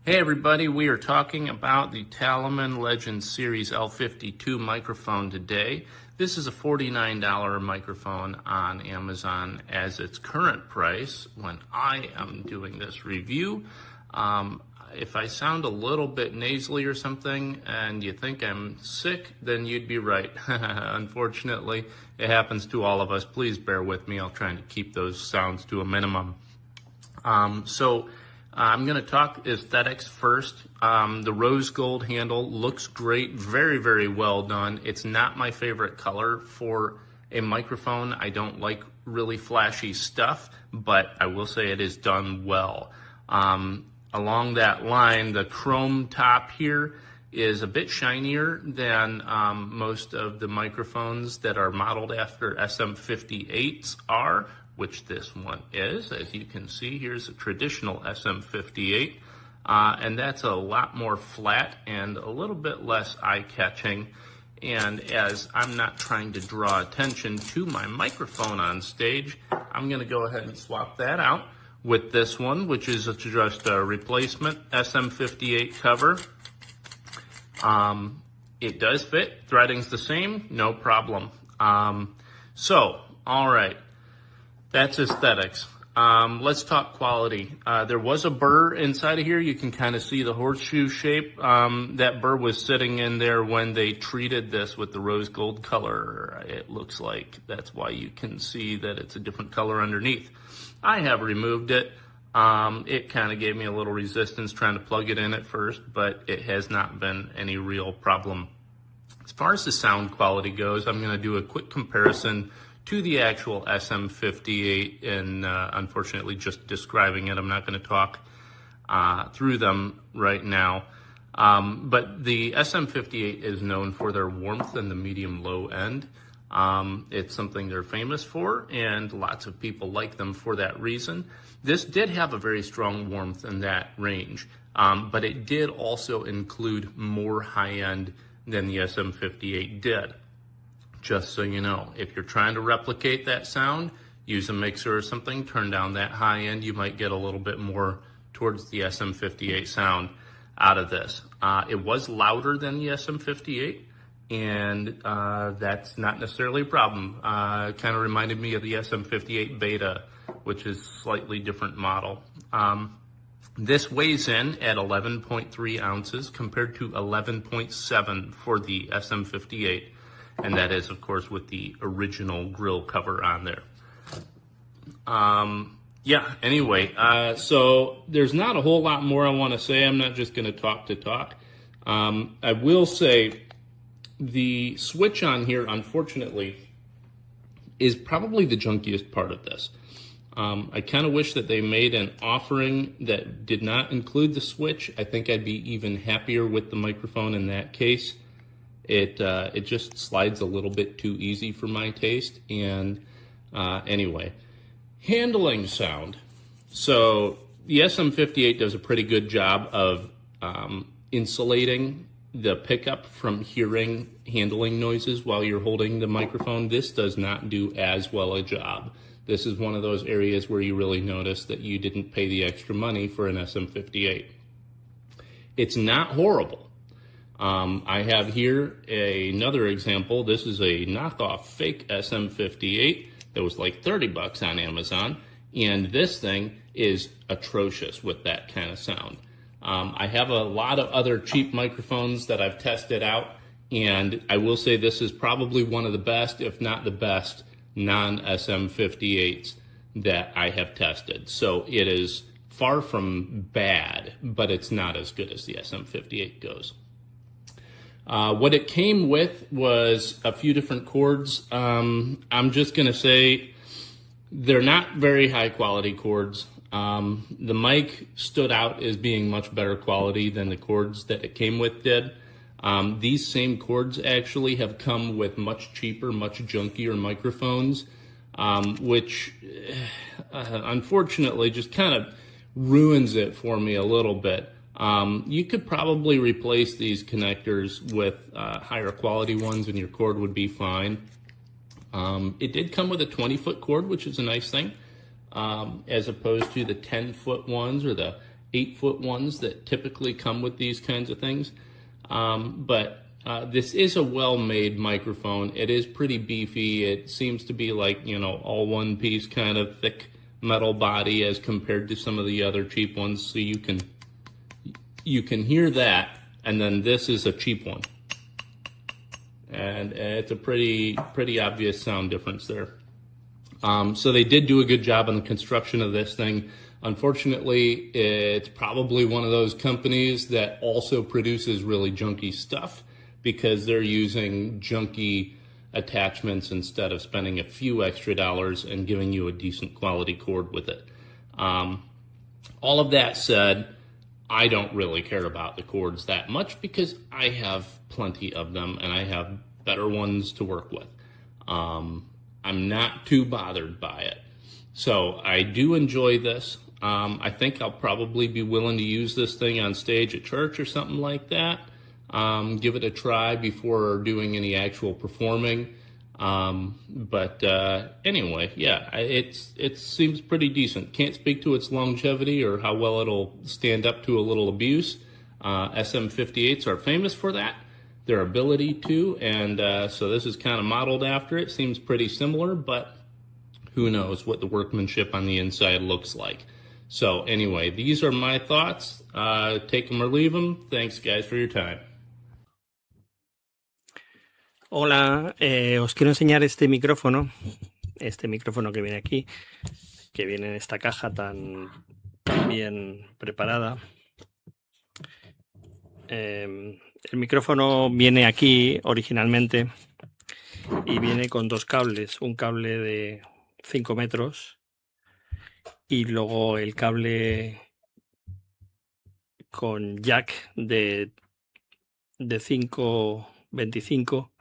Hey everybody, we are talking about the talomen Legend Series L52 microphone today. This is a $49 microphone on Amazon as its current price when I am doing this review. If I sound a little bit nasally or something and you think I'm sick, then you'd be right. Unfortunately, it happens to all of us. Please bear with me. I'll try to keep those sounds to a minimum. I'm going to talk aesthetics first. The rose gold handle looks great, very, very well done. It's not my favorite color for a microphone. I don't like really flashy stuff, but I will say it is done well. Along that line, the chrome top here is a bit shinier than most of the microphones that are modeled after SM58s are, which this one is. As you can see, here's a traditional SM58, and that's a lot more flat and a little bit less eye-catching. And as I'm not trying to draw attention to my microphone on stage, I'm gonna go ahead and swap that out with this one, which is just a replacement SM58 cover. It does fit, threading's the same, no problem. All right. That's aesthetics. Let's talk quality. There was a burr inside of here. You can kind of see the horseshoe shape. That burr was sitting in there when they treated this with the rose gold color, it looks like. That's why you can see that it's a different color underneath. I have removed it. It kind of gave me a little resistance trying to plug it in at first, but it has not been any real problem. As far as the sound quality goes, I'm going to do a quick comparison to the actual SM58, and unfortunately just describing it. I'm not going to talk through them right now. But the SM58 is known for their warmth in the medium-low end. It's something they're famous for, and lots of people like them for that reason. This did have a very strong warmth in that range, but it did also include more high-end than the SM58 did. Just so you know, if you're trying to replicate that sound, use a mixer or something, turn down that high end, you might get a little bit more towards the SM58 sound out of this. It was louder than the SM58, and that's not necessarily a problem. It kind of reminded me of the SM58 Beta, which is a slightly different model. This weighs in at 11.3 ounces compared to 11.7 for the SM58. And that is, of course, with the original grill cover on there. So there's not a whole lot more I want to say. I'm not just going to talk. I will say the switch on here, unfortunately, is probably the junkiest part of this. I kind of wish that they made an offering that did not include the switch. I think I'd be even happier with the microphone in that case. It just slides a little bit too easy for my taste. And anyway, handling sound. So the SM58 does a pretty good job of insulating the pickup from hearing handling noises while you're holding the microphone. This does not do as well a job. This is one of those areas where you really notice that you didn't pay the extra money for an SM58. It's not horrible. I have here another example. This is a knockoff fake SM58 that was like 30 bucks on Amazon, and this thing is atrocious with that kind of sound. I have a lot of other cheap microphones that I've tested out, and I will say this is probably one of the best, if not the best, non-SM58s that I have tested. So it is far from bad, but it's not as good as the SM58 goes. What it came with was a few different cords. I'm just going to say they're not very high quality cords. The mic stood out as being much better quality than the cords that it came with did. These same cords actually have come with much cheaper, much junkier microphones, which unfortunately just kind of ruins it for me a little bit. You could probably replace these connectors with higher quality ones and your cord would be fine. It did come with a 20-foot cord, which is a nice thing, as opposed to the 10-foot ones or the 8-foot ones that typically come with these kinds of things. But this is a well-made microphone. It is pretty beefy. It seems to be like, you know, all one piece kind of thick metal body as compared to some of the other cheap ones. So you can hear that, and then this is a cheap one. And it's a pretty obvious sound difference there. So they did do a good job on the construction of this thing. Unfortunately, it's probably one of those companies that also produces really junky stuff because they're using junky attachments instead of spending a few extra dollars and giving you a decent quality cord with it. All of that said, I don't really care about the cords that much because I have plenty of them and I have better ones to work with. I'm not too bothered by it. So I do enjoy this. I think I'll probably be willing to use this thing on stage at church or something like that. Give it a try before doing any actual performing. But anyway, yeah, it seems pretty decent. Can't speak to its longevity or how well it'll stand up to a little abuse. SM58s are famous for that, their ability to, and so this is kind of modeled after it. Seems pretty similar, but who knows what the workmanship on the inside looks like. So anyway, these are my thoughts. Take them or leave them. Thanks, guys, for your time. Hola, os quiero enseñar este micrófono que viene aquí, que viene en esta caja tan bien preparada. El micrófono viene aquí originalmente y viene con dos cables, un cable de 5 metros y luego el cable con jack de 5,25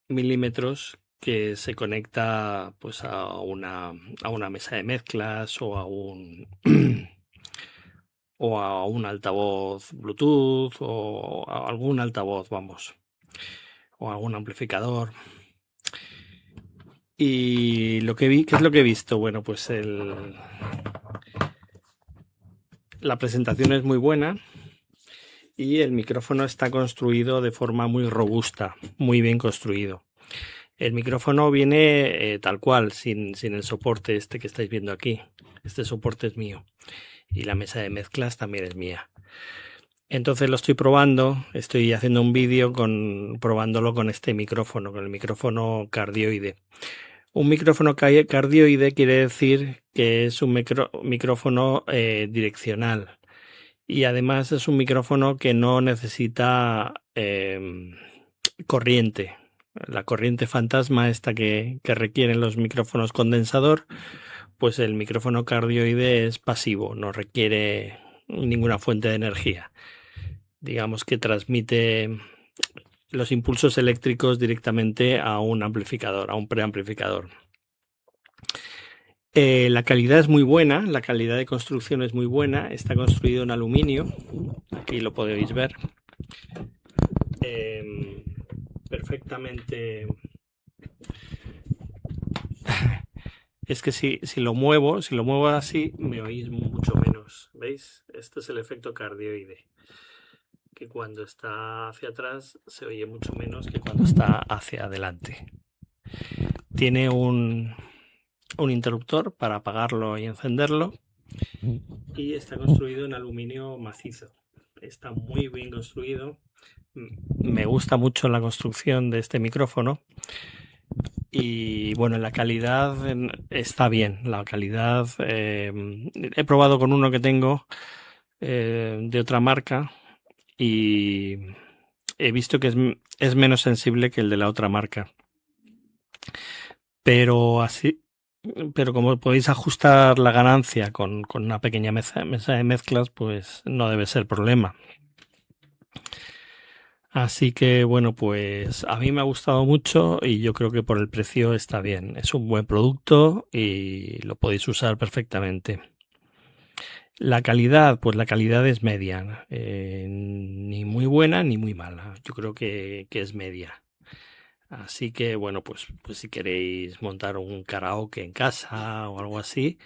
milímetros que se conecta pues a una mesa de mezclas o a un o a un altavoz Bluetooth o a algún altavoz, vamos, o a algún amplificador. Y lo que vi, ¿qué es lo que he visto? Bueno, pues la presentación es muy buena y el micrófono está construido de forma muy robusta, muy bien construido. El micrófono viene tal cual, sin el soporte este que estáis viendo aquí. Este soporte es mío y la mesa de mezclas también es mía. Entonces lo estoy probando, estoy haciendo un vídeo probándolo con este micrófono, con el micrófono cardioide. Un micrófono cardioide quiere decir que es un micrófono direccional. Y además es un micrófono que no necesita corriente. La corriente fantasma esta que requieren los micrófonos condensador, pues el micrófono cardioide es pasivo, no requiere ninguna fuente de energía. Digamos que transmite los impulsos eléctricos directamente a un amplificador, a un preamplificador. La calidad es muy buena, la calidad de construcción es muy buena, está construido en aluminio, aquí lo podéis ver, perfectamente. Es que si lo muevo así, me oís mucho menos, ¿veis? Este es el efecto cardioide, que cuando está hacia atrás se oye mucho menos que cuando está hacia adelante. Tiene un interruptor para apagarlo y encenderlo y está construido en aluminio macizo. Está muy bien construido. Me gusta mucho la construcción de este micrófono y bueno, la calidad está bien. La calidad he probado con uno que tengo de otra marca y he visto que es menos sensible que el de la otra marca. Pero como podéis ajustar la ganancia con una pequeña mesa de mezclas, pues no debe ser problema. Así que bueno, pues a mí me ha gustado mucho y yo creo que por el precio está bien. Es un buen producto y lo podéis usar perfectamente. La calidad, pues la calidad es media, ni muy buena ni muy mala. Yo creo que es media. Así que bueno, pues si queréis montar un karaoke en casa o algo así,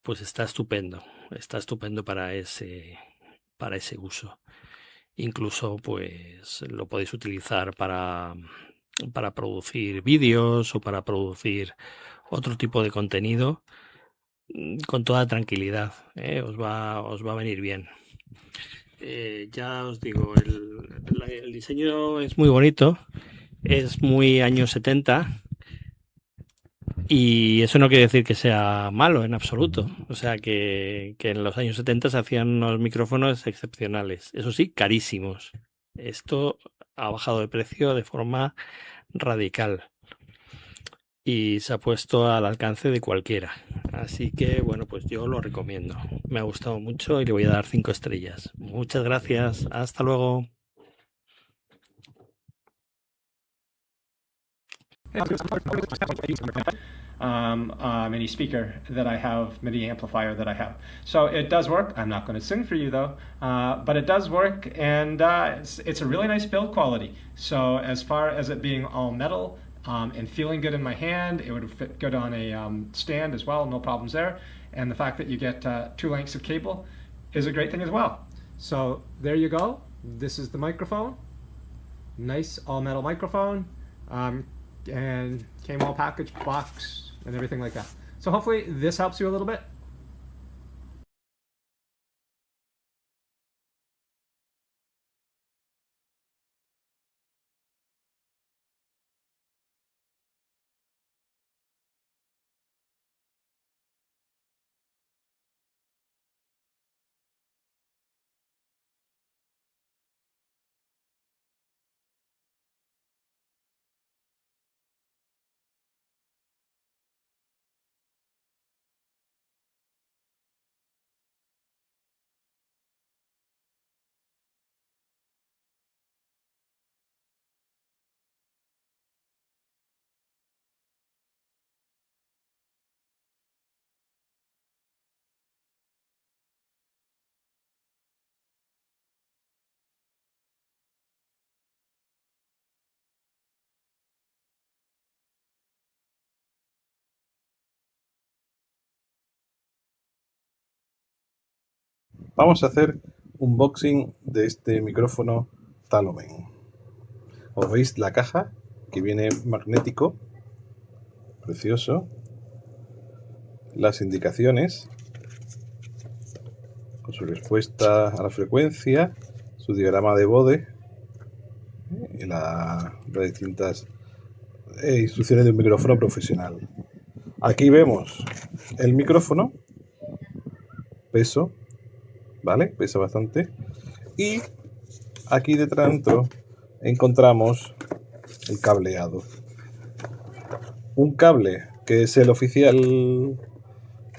pues está estupendo. está estupendo para ese uso. Incluso pues lo podéis utilizar para producir vídeos o para producir otro tipo de contenido con toda tranquilidad, ¿eh? Os va a venir bien. Ya os digo, el diseño es muy bonito, es muy años 70 y eso no quiere decir que sea malo en absoluto. O sea que en los años 70 se hacían unos micrófonos excepcionales, eso sí, carísimos. Esto ha bajado de precio de forma radical y se ha puesto al alcance de cualquiera. Así que bueno, pues yo lo recomiendo. Me ha gustado mucho y le voy a dar 5 estrellas. Muchas gracias. Hasta luego. MIDI speaker that I have, MIDI amplifier that I have. So it does work. I'm not going to sing for you though, but it does work, and it's a really nice build quality. So as far as it being all metal and feeling good in my hand, it would fit good on a stand as well, no problems there. And the fact that you get 2 lengths of cable is a great thing as well. So there you go. This is the microphone. Nice all metal microphone. And came all packaged, box, and everything like that. So hopefully this helps you a little bit. Vamos a hacer un unboxing de este micrófono Talomen. Os veis la caja que viene magnético, precioso, las indicaciones con su respuesta a la frecuencia, su diagrama de bode y las distintas instrucciones de un micrófono profesional. Aquí vemos el micrófono, peso, ¿vale? Pesa bastante. Y aquí detrás encontramos el cableado. Un cable que es el oficial, o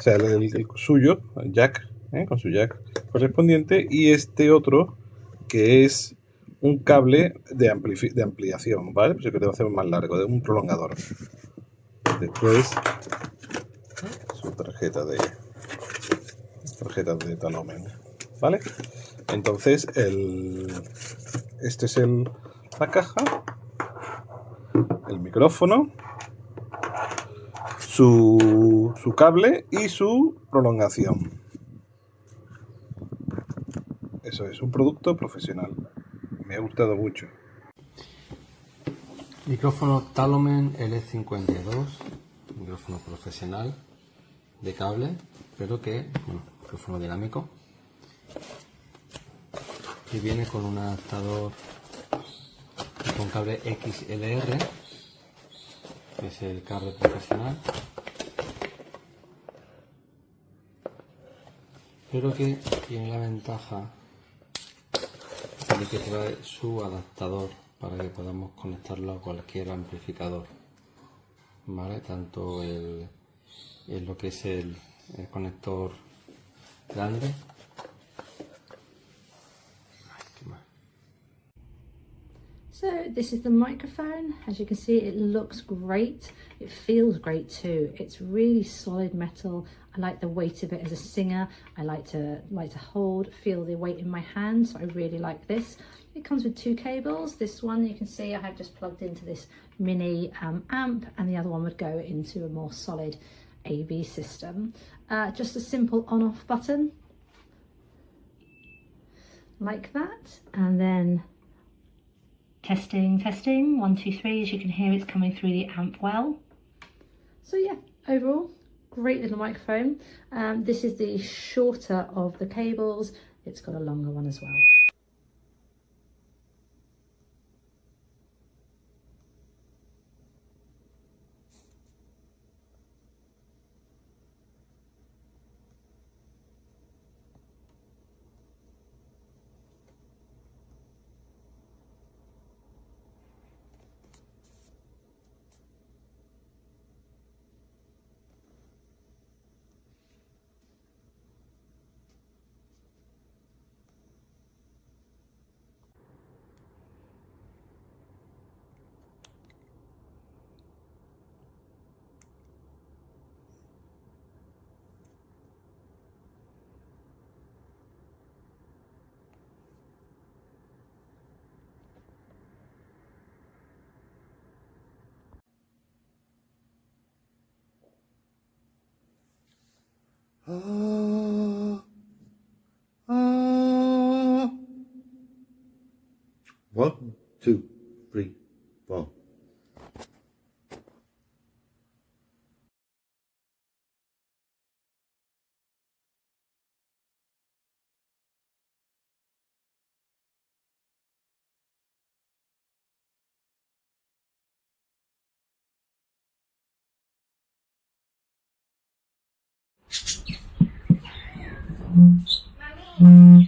sea, el suyo, el jack, con su jack correspondiente, y este otro que es un cable de ampliación, ¿vale? Pues que lo hacemos más largo, de un prolongador. Después su tarjeta de talomen, ¿vale? Entonces este es la caja, el micrófono, su cable y su prolongación. Eso es un producto profesional. Me ha gustado mucho. Micrófono Talomen L52, micrófono profesional de cable, pero que, micrófono dinámico, que viene con un adaptador con cable XLR, que es el cable profesional, pero que tiene la ventaja de que trae su adaptador para que podamos conectarlo a cualquier amplificador, ¿vale? Tanto lo que es el conector grande. So this is the microphone. As you can see, it looks great. It feels great too. It's really solid metal. I like the weight of it as a singer. I like to feel the weight in my hand, so I really like this. It comes with 2 cables. This one you can see I have just plugged into this mini amp, and the other one would go into a more solid AV system. Just a simple on-off button. like that, and then testing, 1, 2, 3. As you can hear, it's coming through the amp well. So yeah, overall, great little microphone. This is the shorter of the cables. It's got a longer one as well. One, two, three, four. Mommy.